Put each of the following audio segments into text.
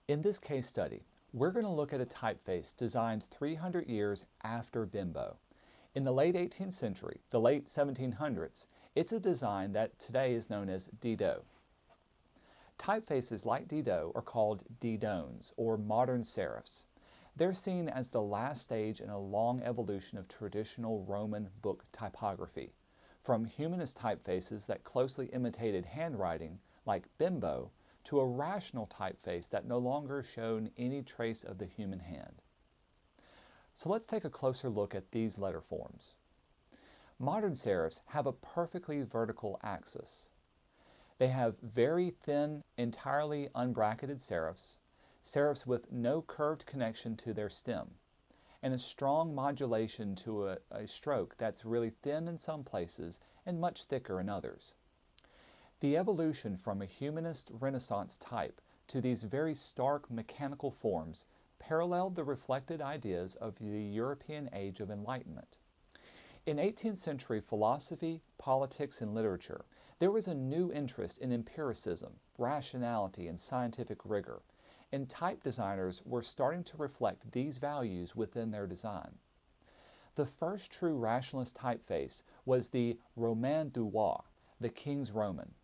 In this case study, we're going to look at a typeface designed 300 years after Bimbo. In the late 18th century, the late 1700s, it's a design that today is known as Didot. Typefaces like Didot are called Didones, or modern serifs. They're seen as the last stage in a long evolution of traditional Roman book typography, from humanist typefaces that closely imitated handwriting, like Bimbo, to a rational typeface that no longer showed any trace of the human hand. So let's take a closer look at these letter forms. Modern serifs have a perfectly vertical axis. They have very thin, entirely unbracketed serifs, serifs with no curved connection to their stem, and a strong modulation to a stroke that's really thin in some places and much thicker in others. The evolution from a humanist Renaissance type to these very stark mechanical forms paralleled the reflected ideas of the European Age of Enlightenment. In 18th century philosophy, politics, and literature, there was a new interest in empiricism, rationality, and scientific rigor, and type designers were starting to reflect these values within their design. The first true rationalist typeface was the Roman du Roi, the King's Roman.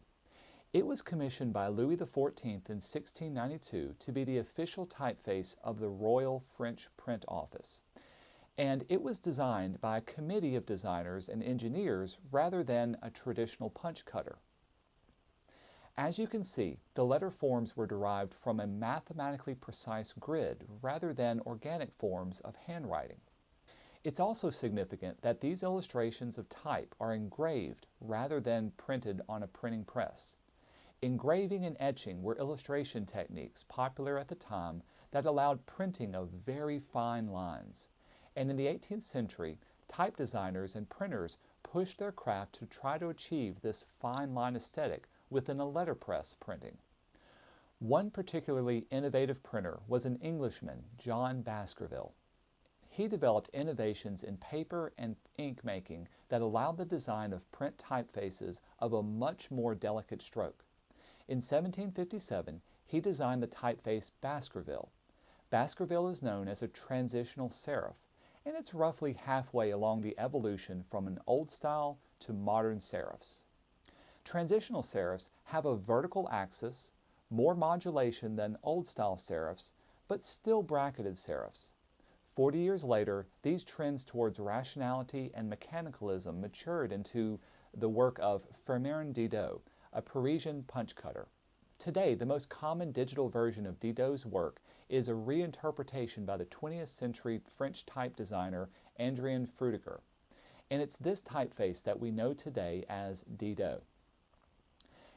It was commissioned by Louis XIV in 1692 to be the official typeface of the Royal French Print Office, and it was designed by a committee of designers and engineers rather than a traditional punch cutter. As you can see, the letter forms were derived from a mathematically precise grid rather than organic forms of handwriting. It's also significant that these illustrations of type are engraved rather than printed on a printing press. Engraving and etching were illustration techniques popular at the time that allowed printing of very fine lines. And in the 18th century, type designers and printers pushed their craft to try to achieve this fine line aesthetic within a letterpress printing. One particularly innovative printer was an Englishman, John Baskerville. He developed innovations in paper and ink making that allowed the design of print typefaces of a much more delicate stroke. In 1757, he designed the typeface Baskerville. Baskerville is known as a transitional serif, and it's roughly halfway along the evolution from an old style to modern serifs. Transitional serifs have a vertical axis, more modulation than old style serifs, but still bracketed serifs. 40 years later, these trends towards rationality and mechanicalism matured into the work of FIRMIN Didot, a Parisian punch cutter. Today, the most common digital version of Didot's work is a reinterpretation by the 20th century French type designer Adrien Fruitiger, and it's this typeface that we know today as Didot.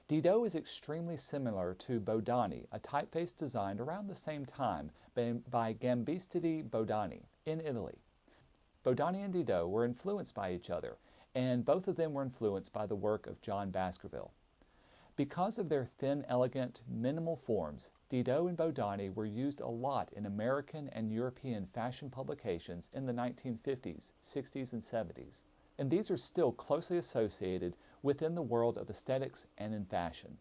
Didot is extremely similar to Bodani, a typeface designed around the same time by Gambistidi Bodani in Italy. Bodani and Didot were influenced by each other, and both of them were influenced by the work of John Baskerville. Because of their thin, elegant, minimal forms, Didot and Bodani were used a lot in American and European fashion publications in the 1950s, 60s, and 70s, and these are still closely associated within the world of aesthetics and in fashion.